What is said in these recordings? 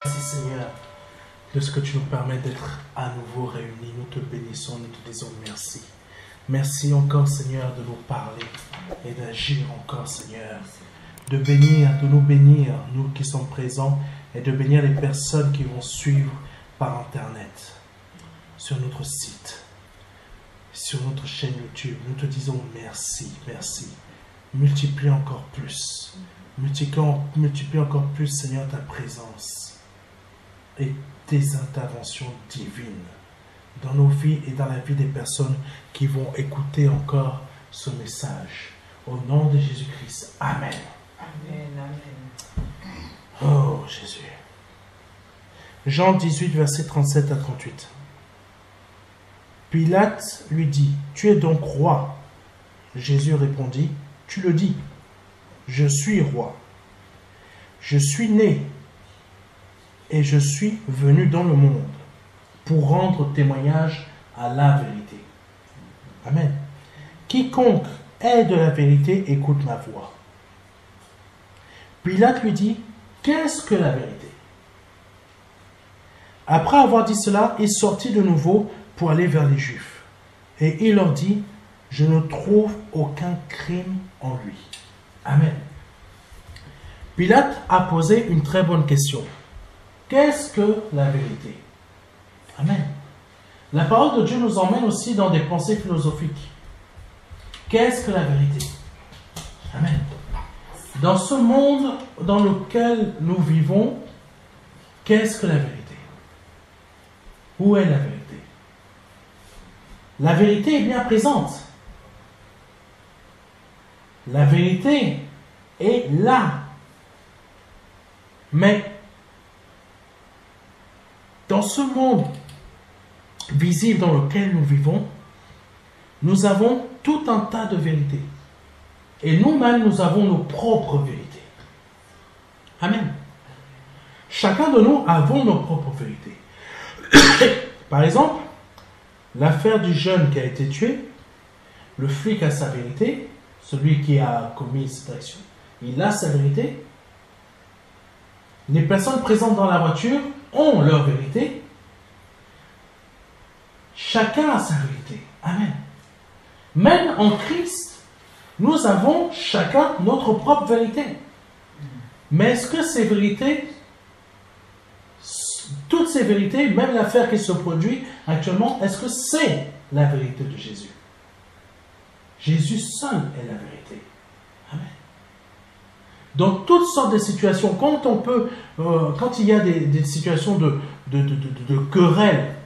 Merci Seigneur de ce que tu nous permets d'être à nouveau réunis. Nous te bénissons, nous te disons merci. Merci encore Seigneur de nous parler et d'agir encore Seigneur. De nous bénir, nous qui sommes présents, et de bénir les personnes qui vont suivre par Internet, sur notre site, sur notre chaîne YouTube. Nous te disons merci, merci. Multiplie encore plus. Multiplie encore plus Seigneur ta présence et tes interventions divines dans nos vies et dans la vie des personnes qui vont écouter encore ce message. Au nom de Jésus-Christ. Amen. Amen, amen. Oh Jésus. Jean 18, versets 37 à 38. Pilate lui dit, « Tu es donc roi ?» Jésus répondit, « Tu le dis, je suis roi. Je suis né et je suis venu dans le monde pour rendre témoignage à la vérité. » Amen. Quiconque est de la vérité écoute ma voix. Pilate lui dit, « Qu'est-ce que la vérité ?» Après avoir dit cela, il sortit de nouveau pour aller vers les Juifs. Et il leur dit, « Je ne trouve aucun crime en lui. » Amen. Pilate a posé une très bonne question. Qu'est-ce que la vérité? Amen. La parole de Dieu nous emmène aussi dans des pensées philosophiques. Qu'est-ce que la vérité? Amen. Dans ce monde dans lequel nous vivons, qu'est-ce que la vérité? Où est la vérité? La vérité est bien présente. La vérité est là. Mais dans ce monde visible dans lequel nous vivons, nous avons tout un tas de vérités. Et nous-mêmes, nous avons nos propres vérités. Amen. Chacun de nous avons nos propres vérités. Par exemple, l'affaire du jeune qui a été tué, le flic a sa vérité, celui qui a commis cette action, il a sa vérité. Les personnes présentes dans la voiture ont leur vérité. Chacun a sa vérité. Amen. Même en Christ, nous avons chacun notre propre vérité. Mais est-ce que ces vérités, toutes ces vérités, même l'affaire qui se produit actuellement, est-ce que c'est la vérité de Jésus? Jésus seul est la vérité. Amen. Dans toutes sortes de situations, quand il y a des situations de querelle,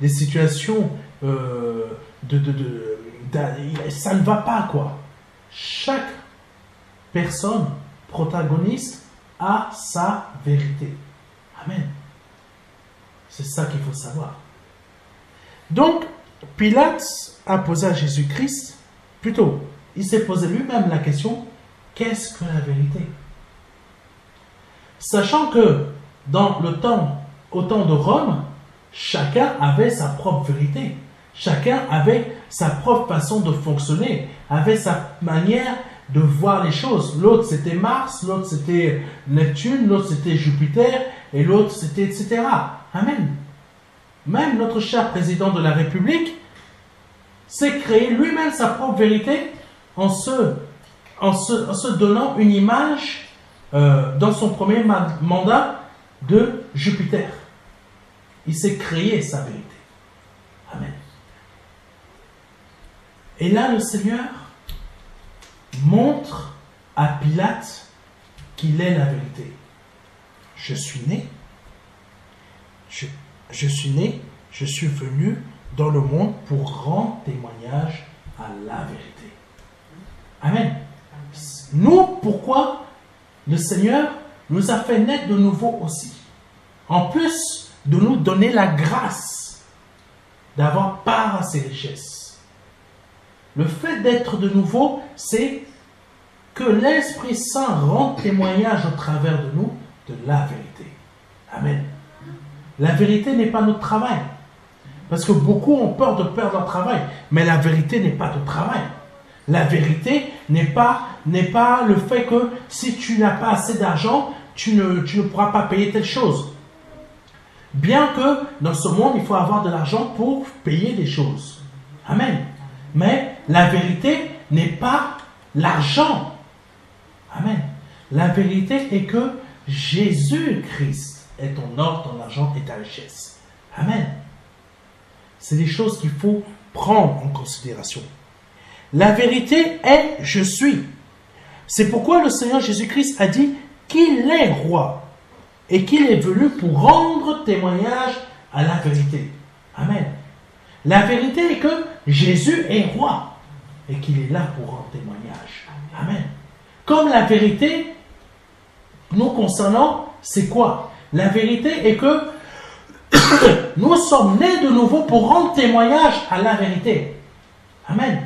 des situations ça ne va pas quoi. Chaque personne protagoniste a sa vérité. Amen. C'est ça qu'il faut savoir. Donc, Pilate a posé à Jésus-Christ, plutôt, il s'est posé lui-même la question, qu'est-ce que la vérité? Sachant que dans au temps de Rome, chacun avait sa propre vérité. Chacun avait sa propre façon de fonctionner, avait sa manière de voir les choses. L'autre c'était Mars, l'autre c'était Neptune, l'autre c'était Jupiter, et l'autre c'était etc. Amen. Même notre cher président de la République s'est créé lui-même sa propre vérité en se donnant une image dans son premier mandat de Jupiter. Il s'est créé sa vérité. Amen. Et là, le Seigneur montre à Pilate qu'il est la vérité. Je suis né, je suis venu dans le monde pour rendre témoignage à la vérité. Amen. Nous, pourquoi le Seigneur nous a fait naître de nouveau aussi? En plus de nous donner la grâce d'avoir part à ses richesses. Le fait d'être de nouveau, c'est que l'Esprit Saint rende témoignage au travers de nous de la vérité. Amen. La vérité n'est pas notre travail. Parce que beaucoup ont peur de perdre leur travail. Mais la vérité n'est pas notre travail. La vérité n'est pas le fait que si tu n'as pas assez d'argent, tu ne pourras pas payer telle chose. Bien que dans ce monde, il faut avoir de l'argent pour payer des choses. Amen. Mais la vérité n'est pas l'argent. Amen. La vérité est que Jésus-Christ est ton or, ton argent et ta richesse. Amen. C'est des choses qu'il faut prendre en considération. La vérité est « je suis ». C'est pourquoi le Seigneur Jésus-Christ a dit qu'il est roi et qu'il est venu pour rendre témoignage à la vérité. Amen. La vérité est que Jésus est roi et qu'il est là pour rendre témoignage. Amen. Comme la vérité nous concernant, c'est quoi? La vérité est que nous sommes nés de nouveau pour rendre témoignage à la vérité. Amen.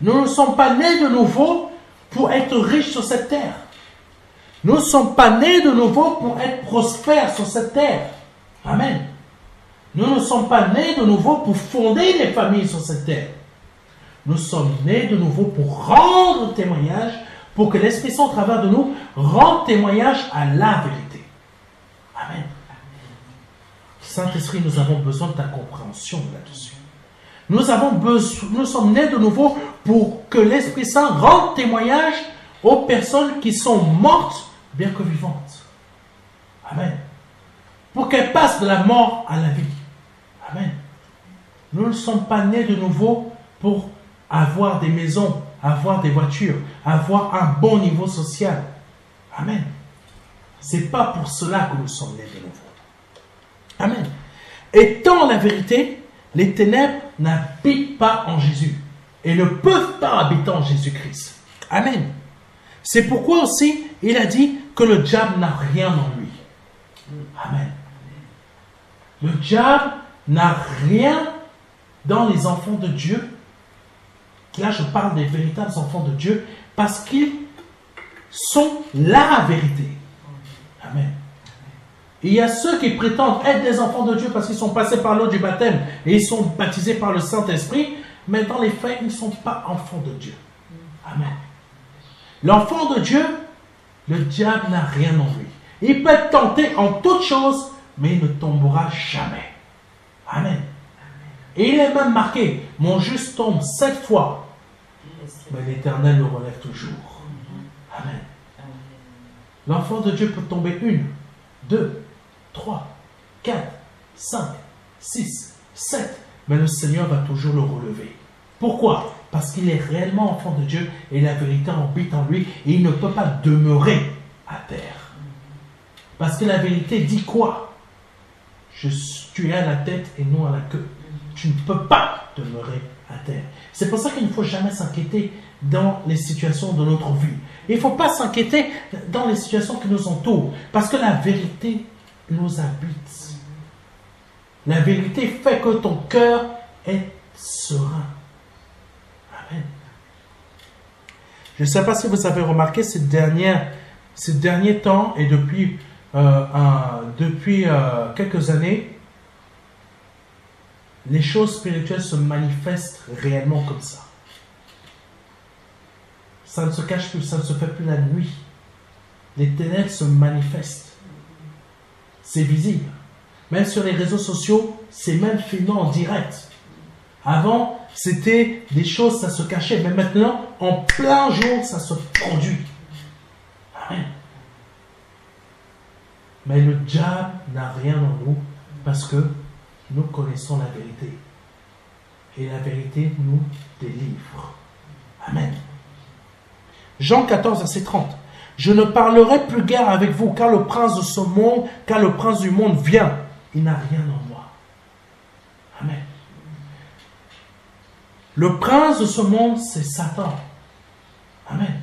Nous ne sommes pas nés de nouveau pour être riches sur cette terre. Nous ne sommes pas nés de nouveau pour être prospères sur cette terre. Amen. Nous ne sommes pas nés de nouveau pour fonder des familles sur cette terre. Nous sommes nés de nouveau pour rendre témoignage, pour que l'Esprit Saint, au travers de nous, rende témoignage à la vérité. Amen. Saint-Esprit, nous avons besoin de ta compréhension là-dessus. Nous sommes nés de nouveau pour que l'Esprit Saint rende témoignage aux personnes qui sont mortes, bien que vivantes. Amen. Pour qu'elles passent de la mort à la vie. Amen. Nous ne sommes pas nés de nouveau pour avoir des maisons, avoir des voitures, avoir un bon niveau social. Amen. Ce n'est pas pour cela que nous sommes nés de nouveau. Amen. Étant la vérité, les ténèbres n'habitent pas en Jésus et ne peuvent pas habiter en Jésus-Christ. Amen. C'est pourquoi aussi il a dit que le diable n'a rien en lui. Amen. Le diable n'a rien dans les enfants de Dieu. Là, je parle des véritables enfants de Dieu parce qu'ils sont la vérité. Amen. Il y a ceux qui prétendent être des enfants de Dieu parce qu'ils sont passés par l'eau du baptême et ils sont baptisés par le Saint-Esprit, mais dans les faits, ils ne sont pas enfants de Dieu. Amen. L'enfant de Dieu, le diable n'a rien en lui. Il peut être tenté en toutes choses, mais il ne tombera jamais. Amen. Et il est même marqué, mon juste tombe 7 fois, mais l'Éternel le relève toujours. Amen. L'enfant de Dieu peut tomber 1, 2, 3, 4, 5, 6, 7, mais le Seigneur va toujours le relever. Pourquoi? Parce qu'il est réellement enfant de Dieu et la vérité habite en lui et il ne peut pas demeurer à terre. Parce que la vérité dit quoi? Tu es à la tête et non à la queue. Tu ne peux pas demeurer à terre. C'est pour ça qu'il ne faut jamais s'inquiéter dans les situations de notre vie. Il ne faut pas s'inquiéter dans les situations qui nous entourent. Parce que la vérité nous habite. La vérité fait que ton cœur est serein. Amen. Je ne sais pas si vous avez remarqué ces derniers temps et depuis quelques années, les choses spirituelles se manifestent réellement comme ça. Ça ne se cache plus, ça ne se fait plus la nuit. Les ténèbres se manifestent. C'est visible. Même sur les réseaux sociaux, c'est même filmé en direct. Avant, c'était des choses, ça se cachait. Mais maintenant, en plein jour, ça se produit. Amen. Mais le diable n'a rien en nous parce que nous connaissons la vérité. Et la vérité nous délivre. Amen. Jean 14, verset 30. Je ne parlerai plus guère avec vous, car le prince de ce monde, car le prince du monde vient. Il n'a rien en moi. Amen. Le prince de ce monde, c'est Satan. Amen.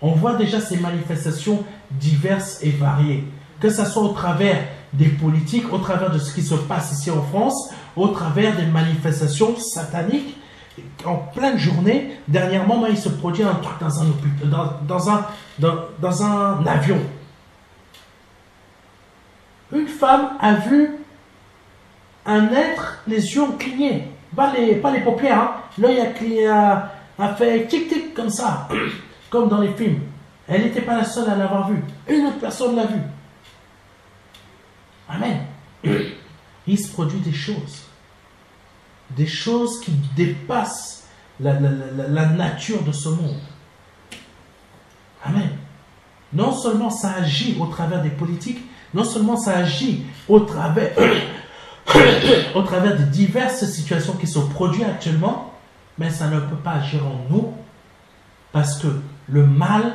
On voit déjà ces manifestations diverses et variées. Que ce soit au travers des politiques, au travers de ce qui se passe ici en France, au travers des manifestations sataniques. En pleine journée, dernièrement, moi, il se produit un truc dans un avion. Une femme a vu un être, les yeux ont cligné. Pas les paupières, hein. L'œil a fait tic-tic comme ça, comme dans les films. Elle n'était pas la seule à l'avoir vu. Une autre personne l'a vu. Amen. il se produit des choses. Des choses qui dépassent la nature de ce monde. Amen. Non seulement ça agit au travers des politiques, non seulement ça agit au travers de diverses situations qui se produisent actuellement, mais ça ne peut pas agir en nous parce que le mal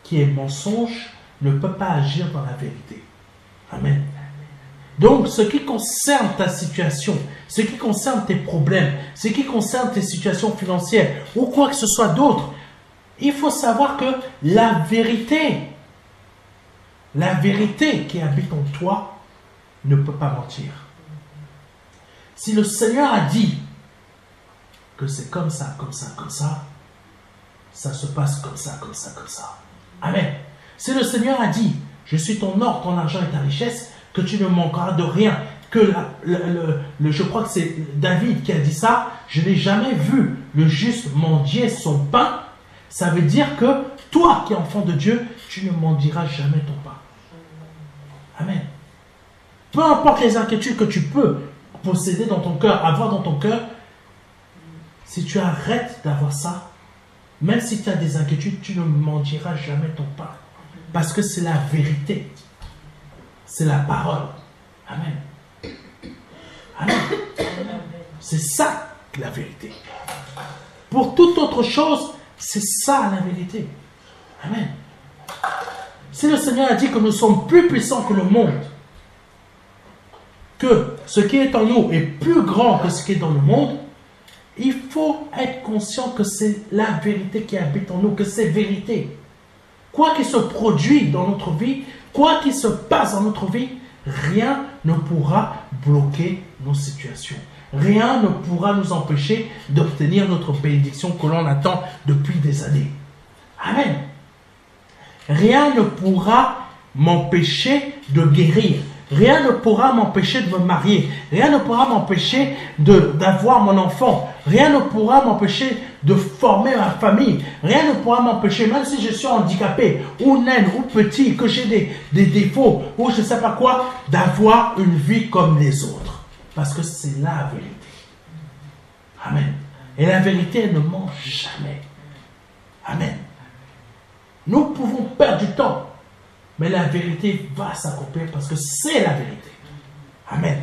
qui est mensonge ne peut pas agir dans la vérité. Amen. Donc, ce qui concerne ta situation, ce qui concerne tes problèmes, ce qui concerne tes situations financières ou quoi que ce soit d'autre, il faut savoir que la vérité qui habite en toi ne peut pas mentir. Si le Seigneur a dit que c'est comme ça, comme ça, comme ça, ça se passe comme ça, comme ça, comme ça. Amen. Si le Seigneur a dit, je suis ton or, ton argent et ta richesse, que tu ne manqueras de rien, que je crois que c'est David qui a dit ça, je n'ai jamais vu le juste mendier son pain, ça veut dire que toi qui es enfant de Dieu, tu ne mendieras jamais ton pain. Amen. Peu importe les inquiétudes que tu peux posséder dans ton cœur, avoir dans ton cœur, si tu arrêtes d'avoir ça, même si tu as des inquiétudes, tu ne mendieras jamais ton pain. Parce que c'est la vérité. C'est la parole. Amen. Amen. C'est ça la vérité. Pour toute autre chose, c'est ça la vérité. Amen. Si le Seigneur a dit que nous sommes plus puissants que le monde, que ce qui est en nous est plus grand que ce qui est dans le monde, il faut être conscient que c'est la vérité qui habite en nous, que c'est vérité. Quoi qu'il se produise dans notre vie, quoi qu'il se passe dans notre vie, rien ne pourra bloquer nos situations. Rien ne pourra nous empêcher d'obtenir notre bénédiction que l'on attend depuis des années. Amen. Rien ne pourra m'empêcher de guérir. Rien ne pourra m'empêcher de me marier. Rien ne pourra m'empêcher d'avoir mon enfant. Rien ne pourra m'empêcher de former ma famille. Rien ne pourra m'empêcher, même si je suis handicapé, ou naine, ou petit, que j'ai des défauts, ou je ne sais pas quoi, d'avoir une vie comme les autres. Parce que c'est la vérité. Amen. Et la vérité, elle ne ment jamais. Amen. Nous pouvons perdre du temps, mais la vérité va s'accomplir parce que c'est la vérité. Amen.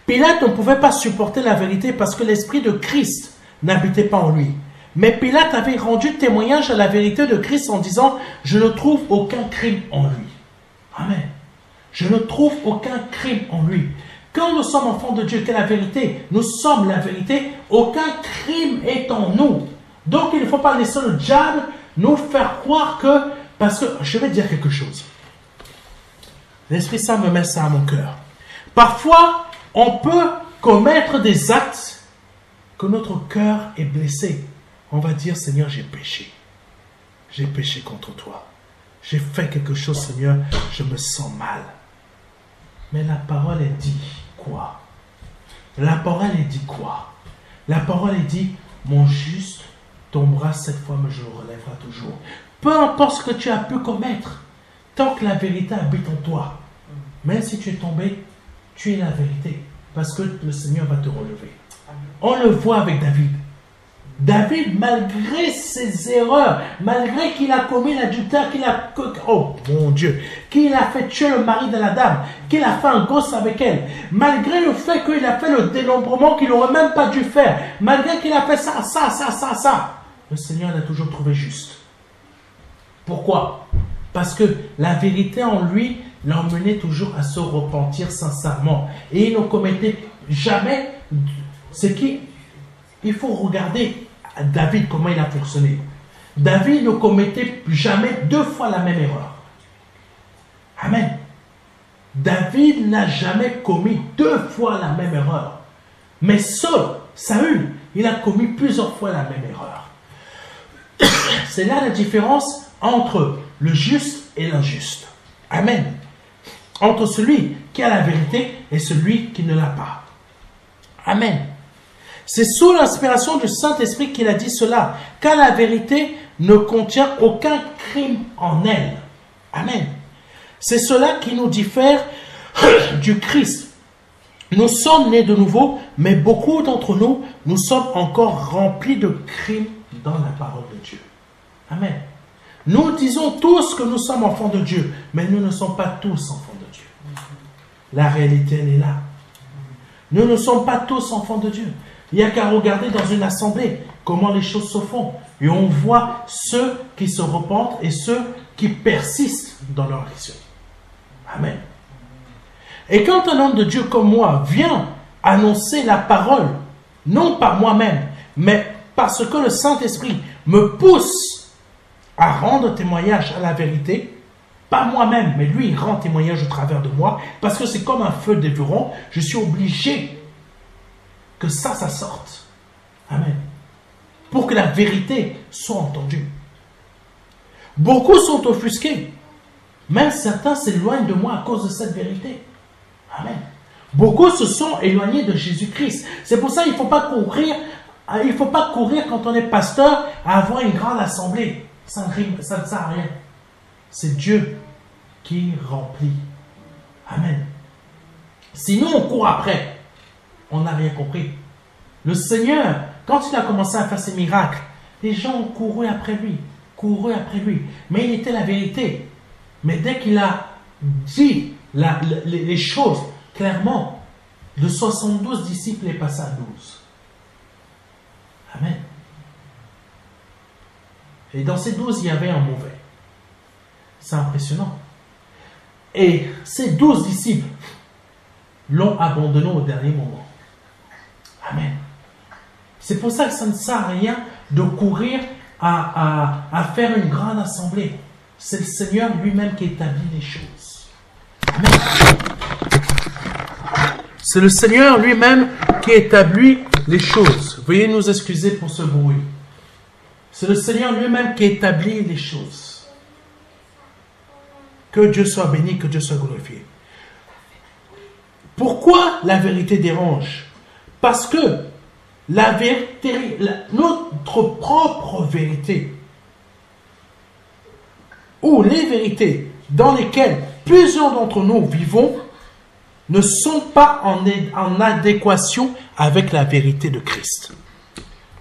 Pilate ne pouvait pas supporter la vérité parce que l'esprit de Christ n'habitait pas en lui. Mais Pilate avait rendu témoignage à la vérité de Christ en disant « Je ne trouve aucun crime en lui. » Amen. Je ne trouve aucun crime en lui. Quand nous sommes enfants de Dieu, qu'est la vérité? Nous sommes la vérité. Aucun crime est en nous. Donc il ne faut pas laisser le diable nous faire croire que... Parce que, je vais dire quelque chose. L'Esprit Saint me met ça à mon cœur. Parfois, on peut commettre des actes que notre cœur est blessé. On va dire, Seigneur, j'ai péché. J'ai péché contre toi. J'ai fait quelque chose, Seigneur, je me sens mal. Mais la parole, elle dit quoi? La parole, elle dit quoi? La parole, elle dit, mon juste tombera 7 fois, mais je le relèverai toujours. Peu importe ce que tu as pu commettre, tant que la vérité habite en toi, même si tu es tombé, tu es la vérité, parce que le Seigneur va te relever. On le voit avec David. David, malgré ses erreurs, malgré qu'il a commis l'adultère, oh mon Dieu, qu'il a fait tuer le mari de la dame, qu'il a fait un gosse avec elle, malgré le fait qu'il a fait le dénombrement qu'il n'aurait même pas dû faire, malgré qu'il a fait ça, le Seigneur l'a toujours trouvé juste. Pourquoi? Parce que la vérité en lui l'emmenait toujours à se repentir sincèrement. Et il ne commettait jamais ce qui... Il faut regarder David, comment il a fonctionné. David ne commettait jamais 2 fois la même erreur. Amen. David n'a jamais commis 2 fois la même erreur. Mais Saül, il a commis plusieurs fois la même erreur. C'est là la différence entre le juste et l'injuste. Amen. Entre celui qui a la vérité et celui qui ne l'a pas. Amen. C'est sous l'inspiration du Saint-Esprit qu'il a dit cela, car la vérité ne contient aucun crime en elle. Amen. C'est cela qui nous diffère du Christ. Nous sommes nés de nouveau, mais beaucoup d'entre nous, nous sommes encore remplis de crimes dans la parole de Dieu. Amen. Nous disons tous que nous sommes enfants de Dieu, mais nous ne sommes pas tous enfants de Dieu. La réalité, elle est là. Nous ne sommes pas tous enfants de Dieu. Il n'y a qu'à regarder dans une assemblée comment les choses se font. Et on voit ceux qui se repentent et ceux qui persistent dans leur action. Amen. Et quand un homme de Dieu comme moi vient annoncer la parole, non par moi-même, mais parce que le Saint-Esprit me pousse à rendre témoignage à la vérité, pas moi-même, mais lui, il rend témoignage au travers de moi, parce que c'est comme un feu dévorant, je suis obligé que ça sorte. Amen. Pour que la vérité soit entendue. Beaucoup sont offusqués. Même certains s'éloignent de moi à cause de cette vérité. Amen. Beaucoup se sont éloignés de Jésus-Christ. C'est pour ça qu'il ne faut pas courir. Il faut pas courir quand on est pasteur à avoir une grande assemblée. Ça ne sert à rien. C'est Dieu qui remplit. Amen. Sinon, on court après. On n'a rien compris. Le Seigneur, quand il a commencé à faire ses miracles, les gens ont couru après lui. Couru après lui. Mais il était la vérité. Mais dès qu'il a dit les choses clairement, de 72 disciples est passé à 12. Amen. Et dans ces 12, il y avait un mauvais. C'est impressionnant. Et ces 12 disciples l'ont abandonné au dernier moment. Amen. C'est pour ça que ça ne sert à rien de courir à faire une grande assemblée. C'est le Seigneur lui-même qui établit les choses. Amen. C'est le Seigneur lui-même qui établit les choses. Veuillez nous excuser pour ce bruit. C'est le Seigneur lui-même qui établit les choses. Que Dieu soit béni, que Dieu soit glorifié. Pourquoi la vérité dérange? Parce que la vérité, notre propre vérité, ou les vérités dans lesquelles plusieurs d'entre nous vivons, ne sont pas en adéquation avec la vérité de Christ.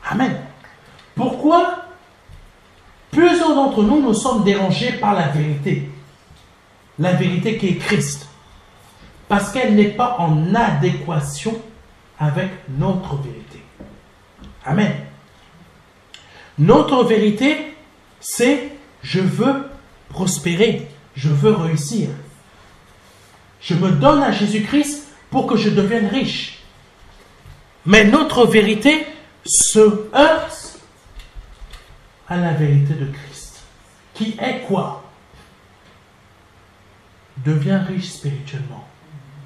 Amen. Pourquoi plusieurs d'entre nous, nous sommes dérangés par la vérité? La vérité qui est Christ. Parce qu'elle n'est pas en adéquation avec notre vérité. Amen. Notre vérité, c'est je veux prospérer, je veux réussir. Je me donne à Jésus-Christ pour que je devienne riche. Mais notre vérité se heurte à la vérité de Christ. Qui est quoi? Deviens riche spirituellement.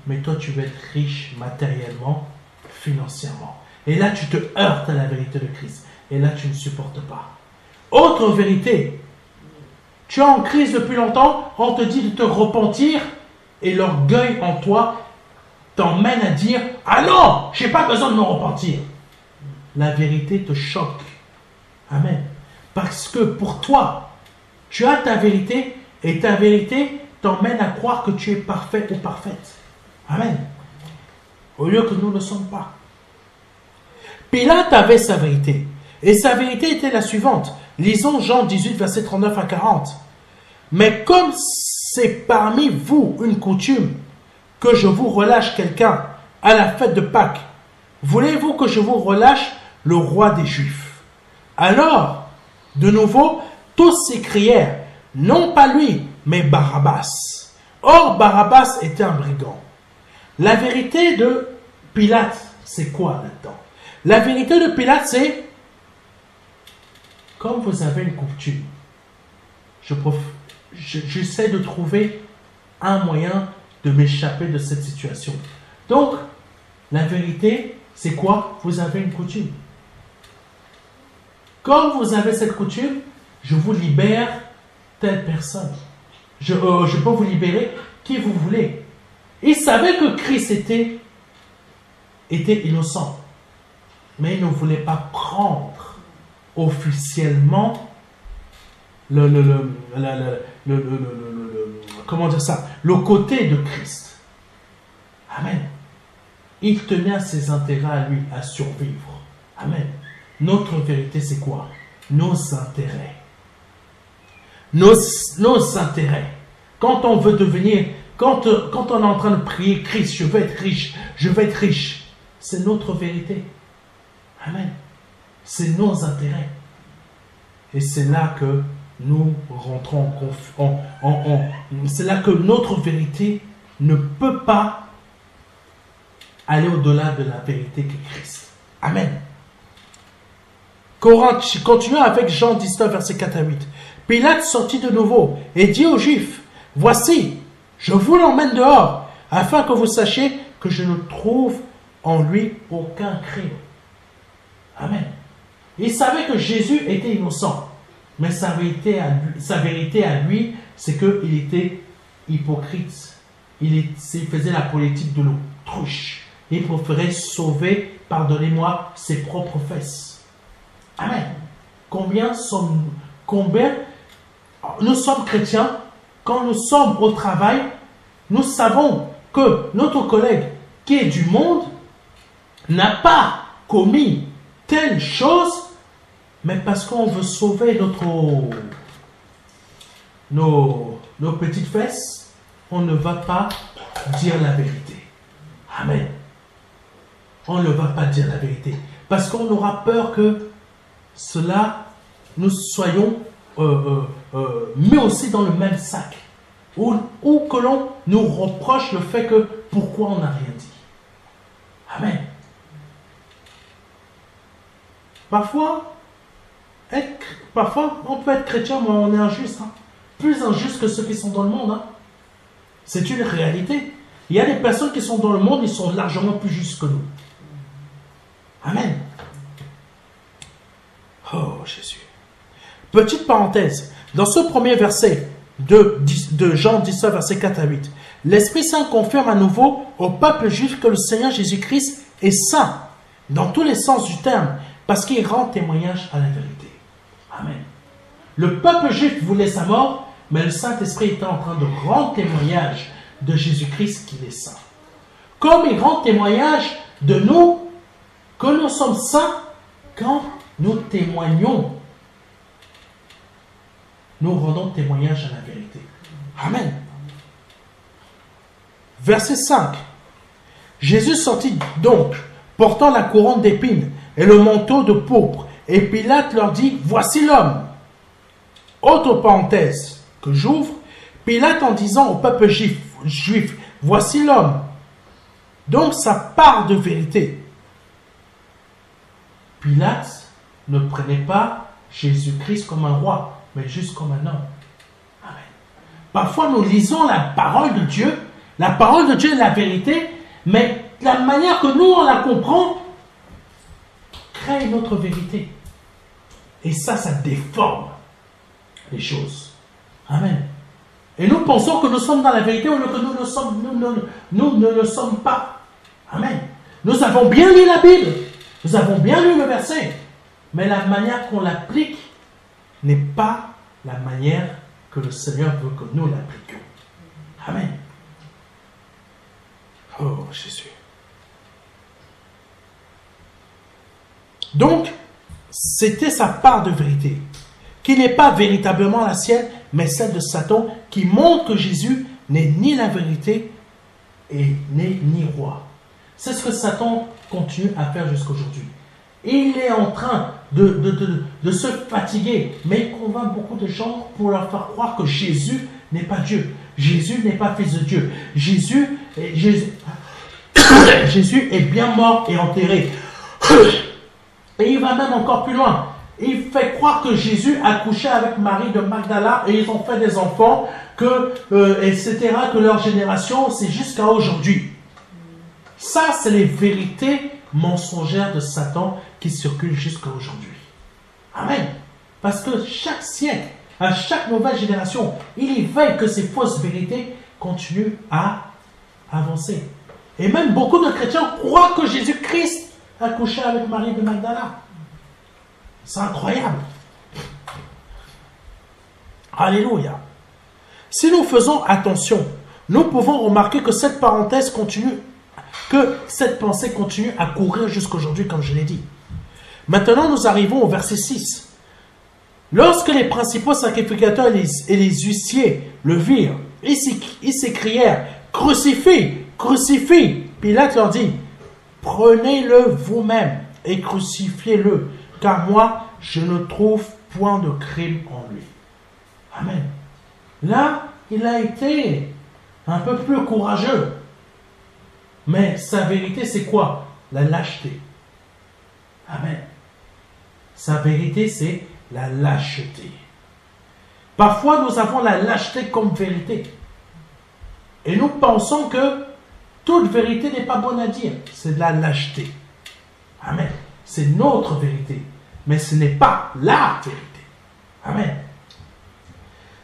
Mais toi, tu veux être riche matériellement, financièrement. Et là, tu te heurtes à la vérité de Christ. Et là, tu ne supportes pas. Autre vérité. Tu es en crise depuis longtemps, on te dit de te repentir. Et l'orgueil en toi t'emmène à dire « Ah non, je n'ai pas besoin de me repentir ». La vérité te choque. Amen. Parce que pour toi, tu as ta vérité et ta vérité t'emmène à croire que tu es parfait ou parfaite. Amen. Au lieu que nous ne sommes pas. Pilate avait sa vérité. Et sa vérité était la suivante. Lisons Jean 18, versets 39 à 40. « Mais comme c'est parmi vous une coutume que je vous relâche quelqu'un à la fête de Pâques, voulez-vous que je vous relâche le roi des Juifs ?» Alors, de nouveau, tous s'écrièrent, non pas lui, mais Barabbas. Or, Barabbas était un brigand. La vérité de Pilate, c'est quoi là-dedans? La vérité de Pilate, c'est, comme vous avez une coutume, j'essaie de trouver un moyen de m'échapper de cette situation. Donc, la vérité, c'est quoi? Vous avez une coutume. Comme vous avez cette coutume, je vous libère telle personne. Je peux vous libérer qui vous voulez. Il savait que Christ était innocent. Mais il ne voulait pas prendre officiellement comment dire ça, le côté de Christ. Amen. Il tenait à ses intérêts à lui, à survivre. Amen. Notre vérité, c'est quoi? Nos intérêts. Nos intérêts. Quand on veut devenir, quand on est en train de prier, Christ, je veux être riche, je veux être riche. C'est notre vérité. Amen. C'est nos intérêts. Et c'est là que nous rentrons c'est là que notre vérité ne peut pas aller au-delà de la vérité qu'est Christ. Amen. Continuons avec Jean 19, versets 4 à 8. Pilate sortit de nouveau et dit aux Juifs, « Voici, je vous l'emmène dehors, afin que vous sachiez que je ne trouve en lui aucun crime. » Amen. Il savait que Jésus était innocent, mais sa vérité à lui, c'est qu'il était hypocrite. Il faisait la politique de l'autruche. Il préférait sauver, pardonnez-moi, ses propres fesses. Amen. Combien nous sommes chrétiens, quand nous sommes au travail, nous savons que notre collègue qui est du monde n'a pas commis telle chose, mais parce qu'on veut sauver nos petites fesses, on ne va pas dire la vérité. Amen. On ne va pas dire la vérité. Parce qu'on aura peur que nous soyons mis aussi dans le même sac. Ou que l'on nous reproche le fait que pourquoi on n'a rien dit. Amen. Parfois, on peut être chrétien, mais on est injuste. Hein. Plus injuste que ceux qui sont dans le monde. Hein. C'est une réalité. Il y a des personnes qui sont dans le monde, ils sont largement plus justes que nous. Amen. Oh, Jésus. Petite parenthèse. Dans ce premier verset de Jean 19, verset 4 à 8, l'Esprit Saint confirme à nouveau au peuple juif que le Seigneur Jésus-Christ est saint, dans tous les sens du terme, parce qu'il rend témoignage à la vérité. Amen. Le peuple juif voulait sa mort, mais le Saint-Esprit était en train de rendre témoignage de Jésus-Christ qu'il est saint. Comme il rend témoignage de nous, que nous sommes saints, quand nous témoignons, nous rendons témoignage à la vérité. Amen. Verset 5. Jésus sortit donc, portant la couronne d'épines et le manteau de pourpre. Et Pilate leur dit, voici l'homme. Autre parenthèse que j'ouvre. Pilate en disant au peuple juif, voici l'homme. Donc ça part de vérité. Pilate ne prenait pas Jésus-Christ comme un roi, mais juste comme un homme. Amen. Parfois nous lisons la parole de Dieu. La parole de Dieu est la vérité, mais la manière que nous on la comprend crée notre vérité. Et ça déforme les choses. Amen. Et nous pensons que nous sommes dans la vérité ou que nous ne le sommes pas. Amen. Nous avons bien lu la Bible. Nous avons bien lu le verset. Mais la manière qu'on l'applique n'est pas la manière que le Seigneur veut que nous l'appliquions. Amen. Oh, Jésus. Donc, c'était sa part de vérité, qui n'est pas véritablement la sienne, mais celle de Satan, qui montre que Jésus n'est ni la vérité et n'est ni roi. C'est ce que Satan continue à faire jusqu'à aujourd'hui. Il est en train de se fatiguer, mais il convainc beaucoup de gens pour leur faire croire que Jésus n'est pas Dieu. Jésus n'est pas fils de Dieu. Jésus est bien mort et enterré. Et il va même encore plus loin. Il fait croire que Jésus a couché avec Marie de Magdala et ils ont fait des enfants, etc., que leur génération, c'est jusqu'à aujourd'hui. Ça, c'est les vérités mensongères de Satan qui circulent jusqu'à aujourd'hui. Amen. Parce que chaque siècle, à chaque nouvelle génération, il veille que ces fausses vérités continuent à avancer. Et même beaucoup de chrétiens croient que Jésus-Christ a couché avec Marie de Magdala. C'est incroyable. Alléluia. Si nous faisons attention, nous pouvons remarquer que cette parenthèse continue que cette pensée continue à courir jusqu'aujourd'hui, comme je l'ai dit. Maintenant, nous arrivons au verset 6. Lorsque les principaux sacrificateurs et les huissiers le virent, ils s'écrièrent, « Crucifie, crucifie !» Pilate leur dit, « Prenez-le vous-même et crucifiez-le, car moi, je ne trouve point de crime en lui. » Amen. Là, il a été un peu plus courageux. Mais sa vérité, c'est quoi? La lâcheté. Amen. Sa vérité, c'est la lâcheté. Parfois, nous avons la lâcheté comme vérité. Et nous pensons que toute vérité n'est pas bonne à dire. C'est de la lâcheté. Amen. C'est notre vérité. Mais ce n'est pas la vérité. Amen.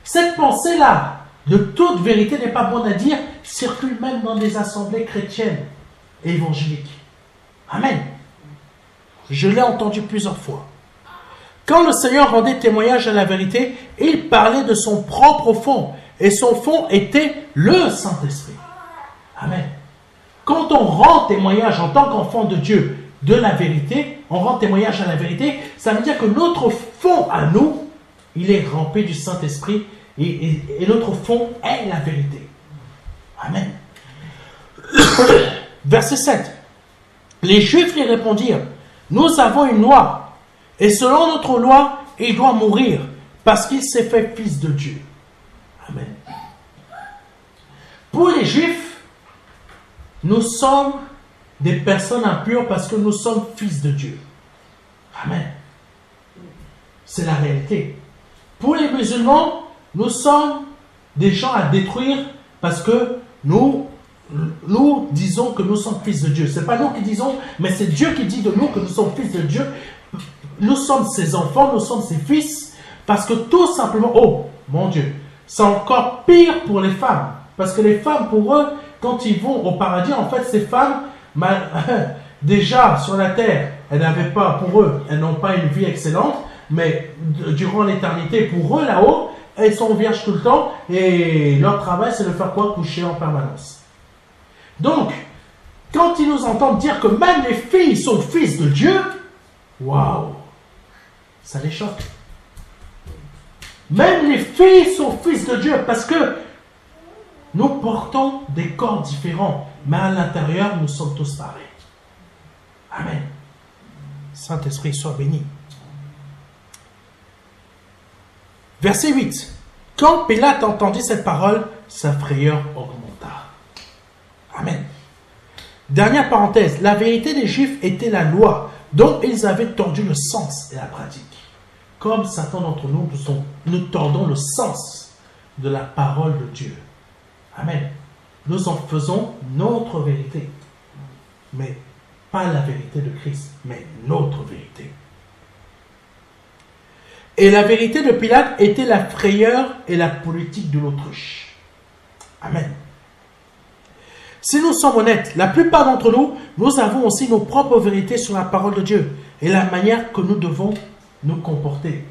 Cette pensée-là, de toute vérité n'est pas bonne à dire, circule même dans des assemblées chrétiennes et évangéliques. Amen. Je l'ai entendu plusieurs fois. Quand le Seigneur rendait témoignage à la vérité, il parlait de son propre fond. Et son fond était le Saint-Esprit. Amen. Quand on rend témoignage en tant qu'enfant de Dieu de la vérité, on rend témoignage à la vérité, ça veut dire que notre fond à nous, il est rempli du Saint-Esprit et notre fond est la vérité. Amen. Verset 7. Les Juifs lui répondirent, « Nous avons une loi. Et selon notre loi, il doit mourir parce qu'il s'est fait fils de Dieu. » Amen. Pour les Juifs, nous sommes des personnes impures parce que nous sommes fils de Dieu. Amen. C'est la réalité. Pour les musulmans, nous sommes des gens à détruire parce que nous disons que nous sommes fils de Dieu. Ce n'est pas nous qui disons, mais c'est Dieu qui dit de nous que nous sommes fils de Dieu. Nous sommes ses enfants, nous sommes ses fils, parce que tout simplement, oh mon Dieu, c'est encore pire pour les femmes. Parce que les femmes, pour eux, quand ils vont au paradis, en fait, ces femmes, déjà sur la terre, elles n'avaient pas, pour eux, elles n'ont pas une vie excellente, mais durant l'éternité, pour eux là-haut, elles sont vierges tout le temps, et leur travail, c'est de faire quoi? Coucher en permanence. Donc, quand ils nous entendent dire que même les filles sont fils de Dieu, waouh! Ça les choque. Même les filles sont fils de Dieu parce que nous portons des corps différents, mais à l'intérieur, nous sommes tous pareils. Amen. Saint-Esprit, sois béni. Verset 8. Quand Pilate entendit cette parole, sa frayeur augmenta. Amen. Dernière parenthèse, la vérité des Juifs était la loi, dont ils avaient tordu le sens et la pratique. Comme Satan d'entre nous, nous tordons le sens de la parole de Dieu. Amen. Nous en faisons notre vérité. Mais pas la vérité de Christ, mais notre vérité. Et la vérité de Pilate était la frayeur et la politique de l'autruche. Amen. Si nous sommes honnêtes, la plupart d'entre nous, nous avons aussi nos propres vérités sur la parole de Dieu et la manière que nous devons nous comporter.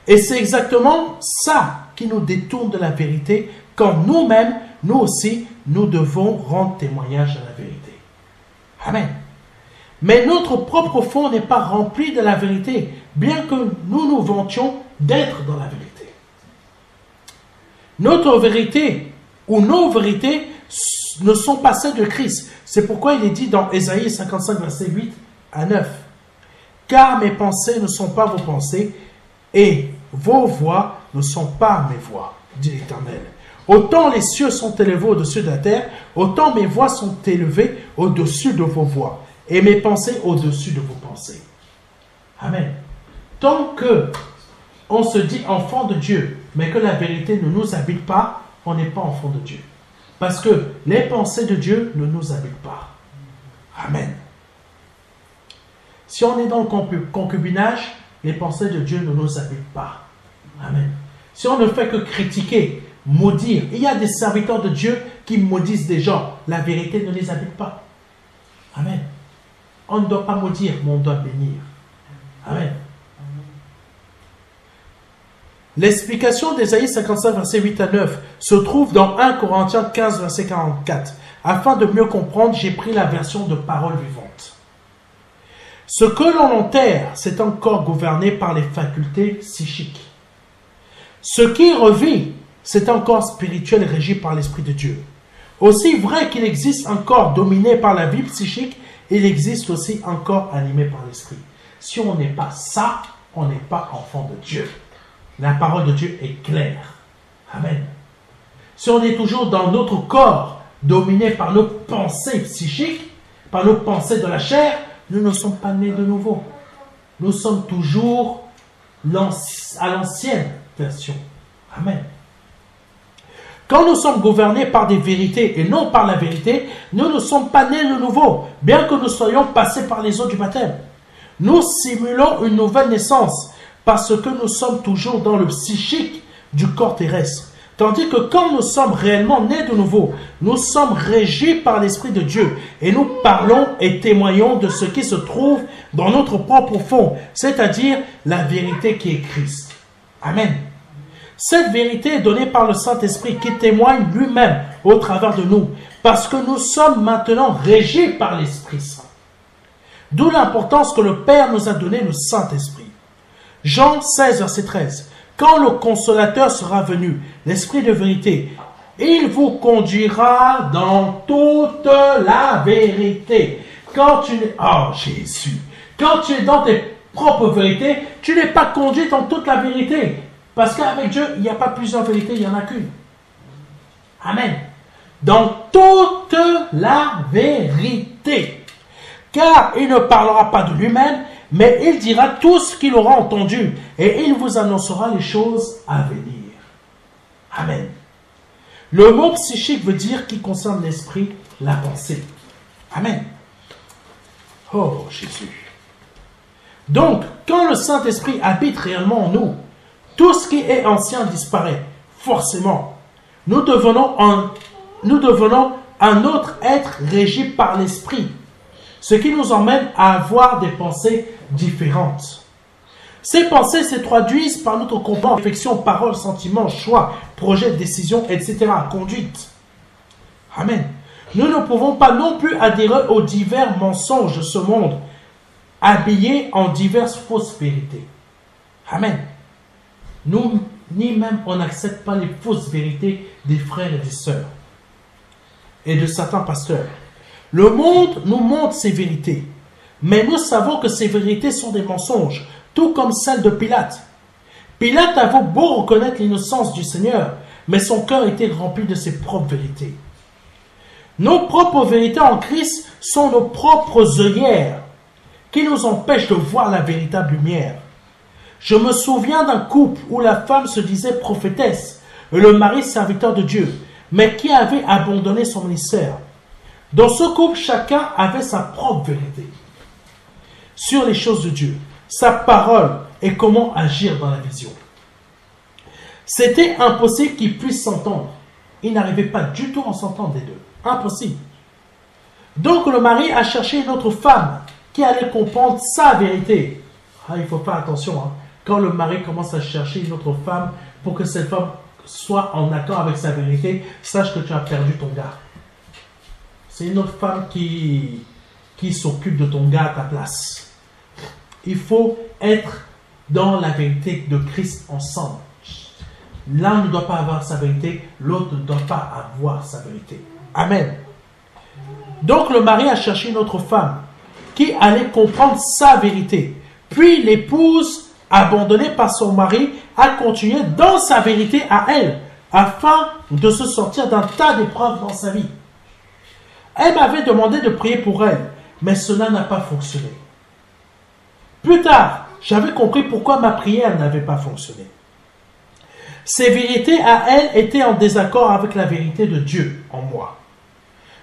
Et c'est exactement ça qui nous détourne de la vérité quand nous-mêmes, nous aussi, nous devons rendre témoignage à la vérité. Amen. Mais notre propre fond n'est pas rempli de la vérité, bien que nous nous vantions d'être dans la vérité. Notre vérité ou nos vérités ne sont pas celles de Christ. C'est pourquoi il est dit dans Ésaïe 55, verset 8 à 9. « Car mes pensées ne sont pas vos pensées, et vos voix ne sont pas mes voix, dit l'Éternel. Autant les cieux sont élevés au-dessus de la terre, autant mes voix sont élevées au-dessus de vos voix, et mes pensées au-dessus de vos pensées. » Amen. Tant que on se dit enfant de Dieu, mais que la vérité ne nous habite pas, on n'est pas enfant de Dieu. Parce que les pensées de Dieu ne nous habitent pas. Amen. Si on est dans le concubinage, les pensées de Dieu ne nous habitent pas. Amen. Si on ne fait que critiquer, maudire, il y a des serviteurs de Dieu qui maudissent des gens, la vérité ne les habite pas. Amen. On ne doit pas maudire, mais on doit bénir. Amen. L'explication d'Ésaïe 55, verset 8 à 9 se trouve dans 1 Corinthiens 15, verset 44. Afin de mieux comprendre, j'ai pris la version de Parole vivante. Ce que l'on enterre, c'est encore gouverné par les facultés psychiques. Ce qui revit, c'est encore spirituel et régi par l'Esprit de Dieu. Aussi vrai qu'il existe un corps dominé par la vie psychique, il existe aussi un corps animé par l'Esprit. Si on n'est pas ça, on n'est pas enfant de Dieu. La parole de Dieu est claire. Amen. Si on est toujours dans notre corps, dominé par nos pensées psychiques, par nos pensées de la chair, nous ne sommes pas nés de nouveau. Nous sommes toujours à l'ancienne version. Amen. Quand nous sommes gouvernés par des vérités et non par la vérité, nous ne sommes pas nés de nouveau, bien que nous soyons passés par les eaux du baptême. Nous simulons une nouvelle naissance parce que nous sommes toujours dans le psychique du corps terrestre. Tandis que quand nous sommes réellement nés de nouveau, nous sommes régis par l'Esprit de Dieu et nous parlons et témoignons de ce qui se trouve dans notre propre fond, c'est-à-dire la vérité qui est Christ. Amen. Cette vérité est donnée par le Saint-Esprit qui témoigne lui-même au travers de nous, parce que nous sommes maintenant régis par l'Esprit Saint. D'où l'importance que le Père nous a donné le Saint-Esprit. Jean 16, verset 13. Quand le Consolateur sera venu, l'Esprit de vérité, il vous conduira dans toute la vérité. Quand tu es... Oh Jésus! Quand tu es dans tes propres vérités, tu n'es pas conduit dans toute la vérité. Parce qu'avec Dieu, il n'y a pas plusieurs vérités, il n'y en a qu'une. Amen. Dans toute la vérité. Car il ne parlera pas de lui-même, mais il dira tout ce qu'il aura entendu et il vous annoncera les choses à venir. Amen. Le mot psychique veut dire qui concerne l'esprit, la pensée. Amen. Oh Jésus. Donc, quand le Saint-Esprit habite réellement en nous, tout ce qui est ancien disparaît. Forcément. Nous devenons un autre être régi par l'Esprit. Ce qui nous emmène à avoir des pensées différentes. Ces pensées se traduisent par notre comportement, réflexion, parole, sentiment, choix, projet, décision, etc. Conduite. Amen. Nous ne pouvons pas non plus adhérer aux divers mensonges de ce monde, habillés en diverses fausses vérités. Amen. Nous, ni même on n'accepte pas les fausses vérités des frères et des sœurs et de certains pasteurs. Le monde nous montre ces vérités, mais nous savons que ces vérités sont des mensonges, tout comme celles de Pilate. Pilate avait beau reconnaître l'innocence du Seigneur, mais son cœur était rempli de ses propres vérités. Nos propres vérités en Christ sont nos propres œillères qui nous empêchent de voir la véritable lumière. Je me souviens d'un couple où la femme se disait prophétesse et le mari serviteur de Dieu, mais qui avait abandonné son ministère. Dans ce couple, chacun avait sa propre vérité sur les choses de Dieu, sa parole et comment agir dans la vision. C'était impossible qu'ils puissent s'entendre. Ils n'arrivaient pas du tout à s'entendre les deux. Impossible. Donc le mari a cherché une autre femme qui allait comprendre sa vérité. Ah, il faut faire attention. Quand le mari commence à chercher une autre femme pour que cette femme soit en accord avec sa vérité, sache que tu as perdu ton gars. C'est une autre femme qui s'occupe de ton gars à ta place. Il faut être dans la vérité de Christ ensemble. L'un ne doit pas avoir sa vérité, l'autre ne doit pas avoir sa vérité. Amen. Donc le mari a cherché une autre femme qui allait comprendre sa vérité. Puis l'épouse, abandonnée par son mari, a continué dans sa vérité à elle, afin de se sortir d'un tas d'épreuves dans sa vie. Elle m'avait demandé de prier pour elle, mais cela n'a pas fonctionné. Plus tard, j'avais compris pourquoi ma prière n'avait pas fonctionné. Ces vérités à elle étaient en désaccord avec la vérité de Dieu en moi.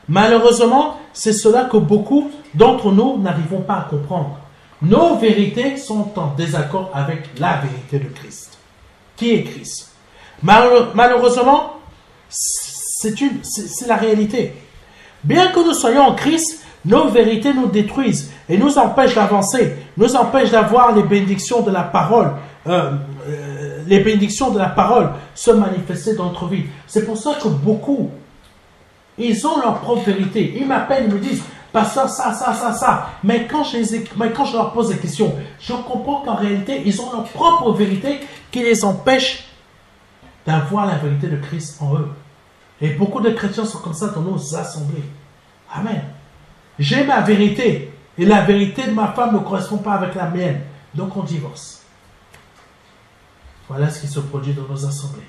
Malheureusement, c'est cela que beaucoup d'entre nous n'arrivons pas à comprendre. Nos vérités sont en désaccord avec la vérité de Christ. Qui est Christ? Malheureusement, c'est la réalité. Bien que nous soyons en Christ, nos vérités nous détruisent et nous empêchent d'avancer, nous empêchent d'avoir les bénédictions de la parole, se manifester dans notre vie. C'est pour ça que beaucoup ils ont leur propre vérité. Ils m'appellent, ils me disent, pasteur, ça. Mais quand je leur pose des questions, je comprends qu'en réalité, ils ont leur propre vérité qui les empêche d'avoir la vérité de Christ en eux. Et beaucoup de chrétiens sont comme ça dans nos assemblées. Amen. J'ai ma vérité. Et la vérité de ma femme ne correspond pas avec la mienne. Donc on divorce. Voilà ce qui se produit dans nos assemblées.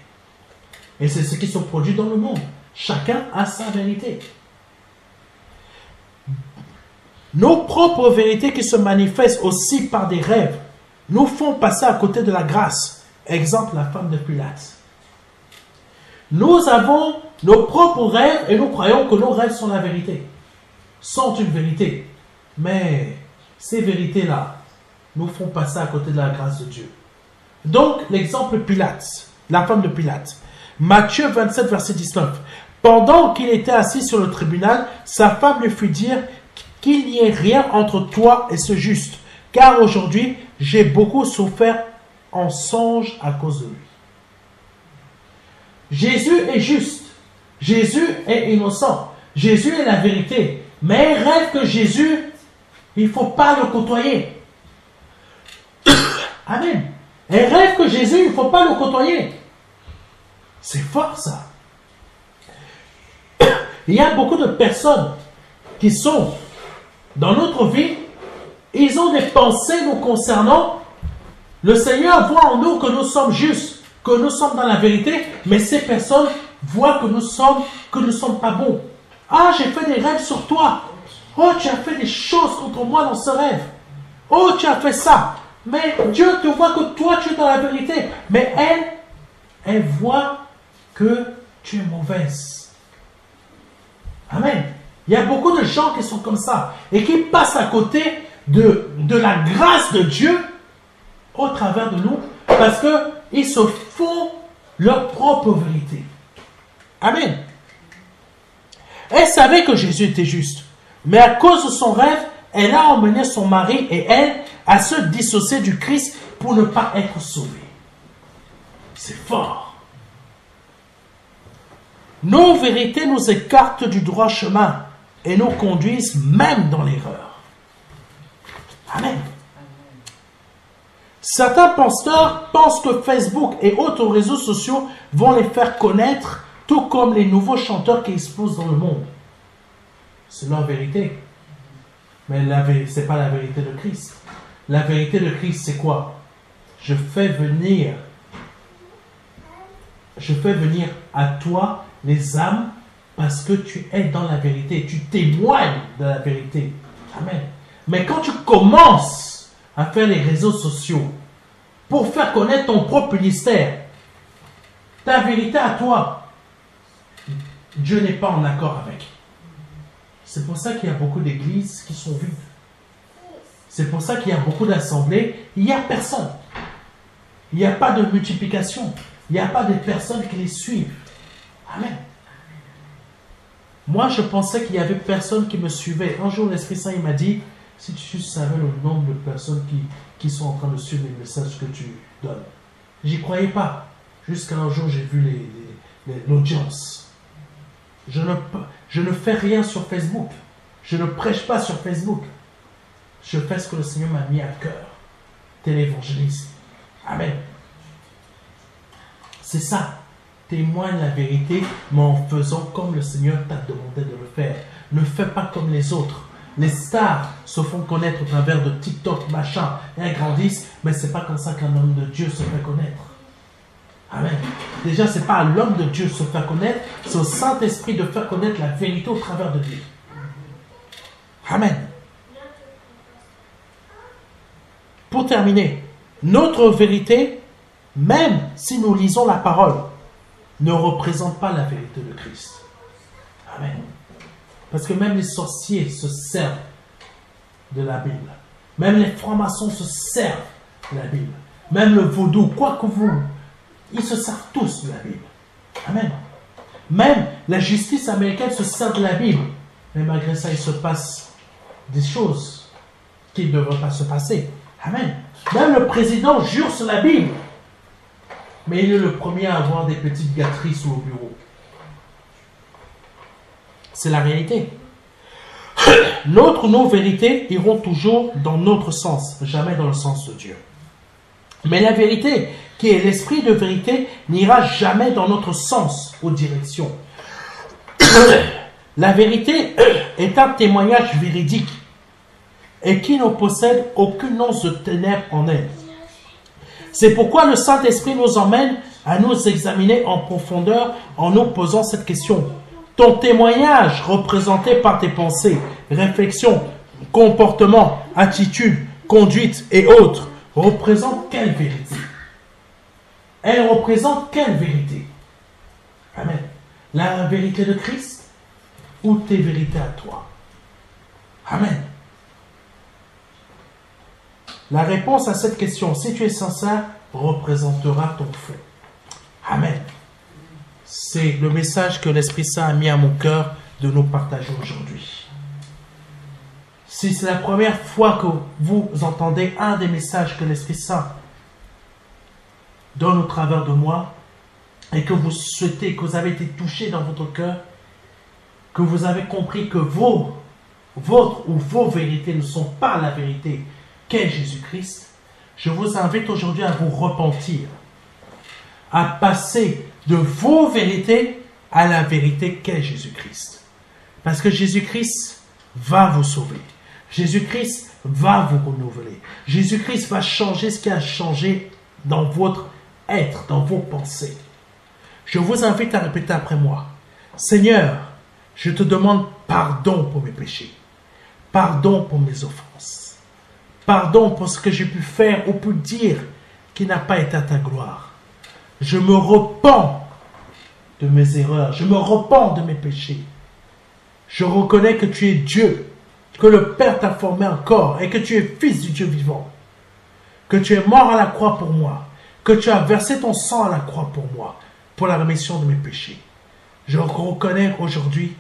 Et c'est ce qui se produit dans le monde. Chacun a sa vérité. Nos propres vérités qui se manifestent aussi par des rêves nous font passer à côté de la grâce. Exemple, la femme de Pilate. Nous avons nos propres rêves et nous croyons que nos rêves sont la vérité. Sont une vérité. Mais ces vérités-là nous font passer à côté de la grâce de Dieu. Donc, l'exemple Pilate, la femme de Pilate. Matthieu 27, verset 19. Pendant qu'il était assis sur le tribunal, sa femme lui fit dire qu'il n'y ait rien entre toi et ce juste, car aujourd'hui, j'ai beaucoup souffert en songe à cause de lui. Jésus est juste. Jésus est innocent. Jésus est la vérité. Mais elle rêve que Jésus, il ne faut pas le côtoyer. Amen. Elle rêve que Jésus, il ne faut pas le côtoyer. C'est fort ça. Il y a beaucoup de personnes qui sont dans notre vie, ils ont des pensées nous concernant. Le Seigneur voit en nous que nous sommes justes, que nous sommes dans la vérité, mais ces personnes voient que nous ne sommes pas bons. Ah, j'ai fait des rêves sur toi. Oh, tu as fait des choses contre moi dans ce rêve. Oh, tu as fait ça. Mais Dieu te voit que toi, tu es dans la vérité. Mais elle voit que tu es mauvaise. Amen. Il y a beaucoup de gens qui sont comme ça et qui passent à côté de la grâce de Dieu au travers de nous parce qu'ils se font leur propre vérité. Amen. Elle savait que Jésus était juste, mais à cause de son rêve, elle a emmené son mari et elle à se dissocier du Christ pour ne pas être sauvée. C'est fort. Nos vérités nous écartent du droit chemin et nous conduisent même dans l'erreur. Amen. Certains pasteurs pensent que Facebook et autres réseaux sociaux vont les faire connaître, tout comme les nouveaux chanteurs qui explosent dans le monde. C'est leur vérité. Mais ce n'est pas la vérité de Christ. La vérité de Christ, c'est quoi? Je fais venir à toi les âmes parce que tu es dans la vérité. Tu témoignes de la vérité. Amen. Mais quand tu commences à faire les réseaux sociaux pour faire connaître ton propre ministère, ta vérité à toi, Dieu n'est pas en accord avec. C'est pour ça qu'il y a beaucoup d'églises qui sont vides. C'est pour ça qu'il y a beaucoup d'assemblées. Il n'y a personne. Il n'y a pas de multiplication. Il n'y a pas de personnes qui les suivent. Amen. Moi, je pensais qu'il y avait personne qui me suivait. Un jour, l'Esprit Saint il m'a dit, si tu savais le nombre de personnes qui sont en train de suivre les messages que tu donnes. J'y croyais pas. Jusqu'à un jour, j'ai vu l'audience. Je ne fais rien sur Facebook. Je ne prêche pas sur Facebook. Je fais ce que le Seigneur m'a mis à cœur. Télévangélisme. Amen. C'est ça. Témoigne la vérité, mais en faisant comme le Seigneur t'a demandé de le faire. Ne fais pas comme les autres. Les stars se font connaître au travers de TikTok, machin, et elles grandissent, mais ce n'est pas comme ça qu'un homme de Dieu se fait connaître. Amen. Déjà, ce n'est pas à l'homme de Dieu de se faire connaître, c'est au Saint-Esprit de faire connaître la vérité au travers de lui. Amen. Pour terminer, notre vérité, même si nous lisons la parole, ne représente pas la vérité de Christ. Amen. Parce que même les sorciers se servent de la Bible. Même les francs-maçons se servent de la Bible. Même le vaudou, quoi que vous, ils se servent tous de la Bible. Amen. Même la justice américaine se sert de la Bible. Mais malgré ça, il se passe des choses qui ne devraient pas se passer. Amen. Même le président jure sur la Bible. Mais il est le premier à avoir des petites gâteries sous le bureau. C'est la réalité. Nos vérités iront toujours dans notre sens, jamais dans le sens de Dieu. Mais la vérité, qui est l'esprit de vérité, n'ira jamais dans notre sens ou direction. La vérité est un témoignage véridique et qui ne possède aucune once de ténèbres en elle. C'est pourquoi le Saint-Esprit nous emmène à nous examiner en profondeur en nous posant cette question. Ton témoignage représenté par tes pensées, réflexions, comportements, attitudes, conduites et autres représente quelle vérité? Elle représente quelle vérité? Amen. La vérité de Christ ou tes vérités à toi? Amen. La réponse à cette question, si tu es sincère, représentera ton fait. Amen. C'est le message que l'Esprit Saint a mis à mon cœur de nous partager aujourd'hui. Si c'est la première fois que vous entendez un des messages que l'Esprit Saint donne au travers de moi, et que vous souhaitez, que vous avez été touché dans votre cœur, que vous avez compris que votre ou vos vérités ne sont pas la vérité qu'est Jésus-Christ, je vous invite aujourd'hui à vous repentir, à passer de vos vérités à la vérité qu'est Jésus-Christ. Parce que Jésus-Christ va vous sauver. Jésus-Christ va vous renouveler. Jésus-Christ va changer ce qui a changé dans votre être, dans vos pensées. Je vous invite à répéter après moi. Seigneur, je te demande pardon pour mes péchés. Pardon pour mes offenses. Pardon pour ce que j'ai pu faire ou pu dire qui n'a pas été à ta gloire. Je me repens de mes erreurs. Je me repens de mes péchés. Je reconnais que tu es Dieu, que le Père t'a formé un corps et que tu es fils du Dieu vivant. Que tu es mort à la croix pour moi. Que tu as versé ton sang à la croix pour moi, pour la rémission de mes péchés. Je reconnais aujourd'hui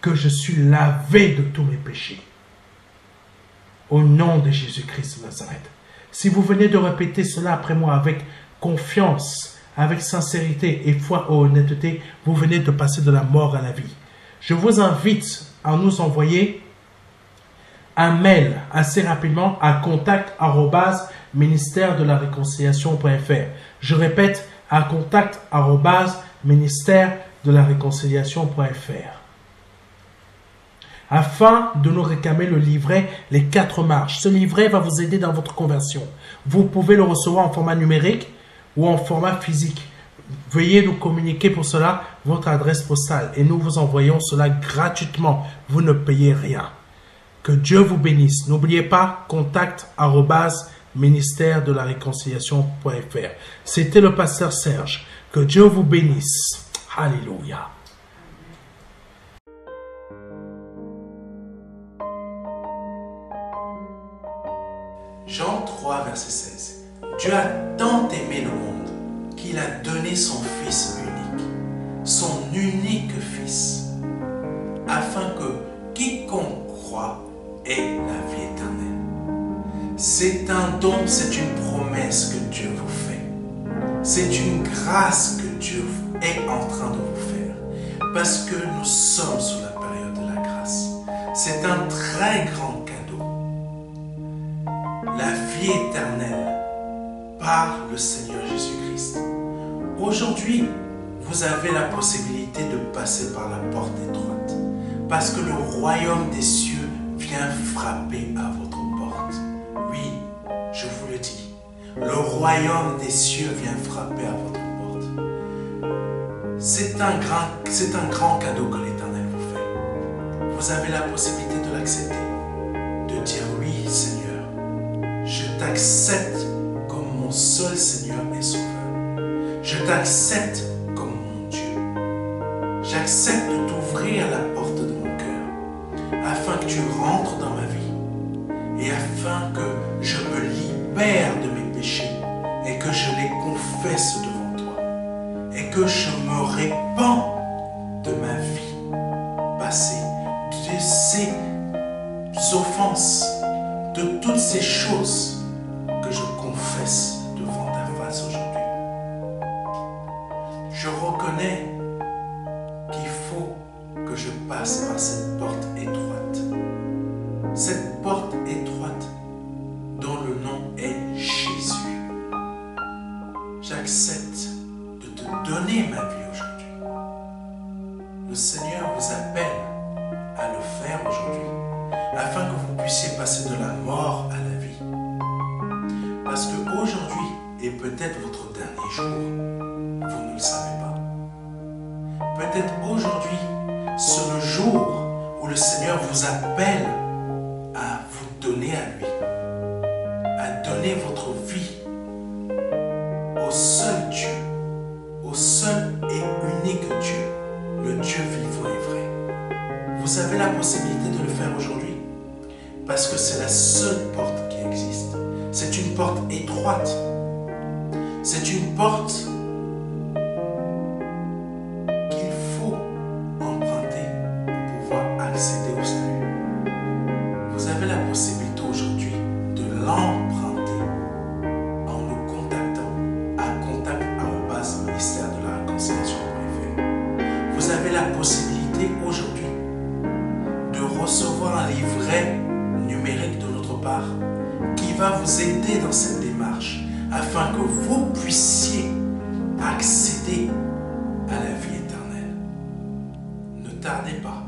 que je suis lavé de tous mes péchés. Au nom de Jésus-Christ de Nazareth. Si vous venez de répéter cela après moi avec confiance, avec sincérité et foi et honnêteté, vous venez de passer de la mort à la vie. Je vous invite à nous envoyer un mail assez rapidement à contact@ministère-de-la-réconciliation.fr. Je répète, à contact@ministère-de-la-réconciliation.fr. Afin de nous réclamer le livret Les 4 marches. Ce livret va vous aider dans votre conversion. Vous pouvez le recevoir en format numérique ou en format physique. Veuillez nous communiquer pour cela votre adresse postale et nous vous envoyons cela gratuitement. Vous ne payez rien. Que Dieu vous bénisse. N'oubliez pas, contact@ministère-de-la-réconciliation.fr. C'était le pasteur Serge. Que Dieu vous bénisse. Alléluia. Jean 3, verset 16. Dieu a tant aimé le monde qu'il a donné son Fils unique Fils, afin que quiconque croit ait la vie éternelle. C'est un don, c'est une promesse que Dieu vous fait. C'est une grâce que Dieu est en train de vous faire, parce que nous sommes sous la période de la grâce. C'est un très grand cadeau. La vie éternelle par le Seigneur Jésus-Christ. Aujourd'hui, vous avez la possibilité de passer par la porte étroite, parce que le royaume des cieux vient frapper à votre porte. Oui, je vous le dis, le royaume des cieux vient frapper à votre porte. C'est un grand cadeau que l'Éternel vous fait. Vous avez la possibilité de l'accepter, de dire oui, Seigneur, je t'accepte comme mon seul Seigneur et Sauveur. Je t'accepte comme mon Dieu. J'accepte de t'ouvrir la porte de mon cœur afin que tu rentres dans ma vie et afin que je me libère de mes péchés et que je les confesse devant toi et que je me répands de ma vie passée, de ces offenses, de toutes ces choses que je confesse devant ta face aujourd'hui. Je reconnais qu'il faut que je passe par cette porte étroite. Cette porte étroite dont le nom est Jésus. J'accepte de te donner ma vie aujourd'hui. Le Seigneur vous appelle à le faire aujourd'hui, afin que vous puissiez passer de la mort à la vie. Parce qu'aujourd'hui est peut-être votre dernier jour, vous ne le savez pas. Peut-être aujourd'hui, c'est le jour où le Seigneur vous appelle à vous donner à lui, à donner votre vie au seul Dieu, au seul et unique Dieu, le Dieu vivant et vrai. Vous avez la possibilité de le faire aujourd'hui parce que c'est la seule porte qui existe. C'est une porte étroite. C'est une porte qu'il faut emprunter pour pouvoir accéder au salut. Vous avez la possibilité aujourd'hui de l'emprunter en nous contactant à contact@ministère-de-la-réconciliation.fr. Vous avez la possibilité aujourd'hui de recevoir un livret numérique de notre part qui va vous aider dans cette démarche afin que vous puissiez accéder à la vie éternelle. Ne tardez pas.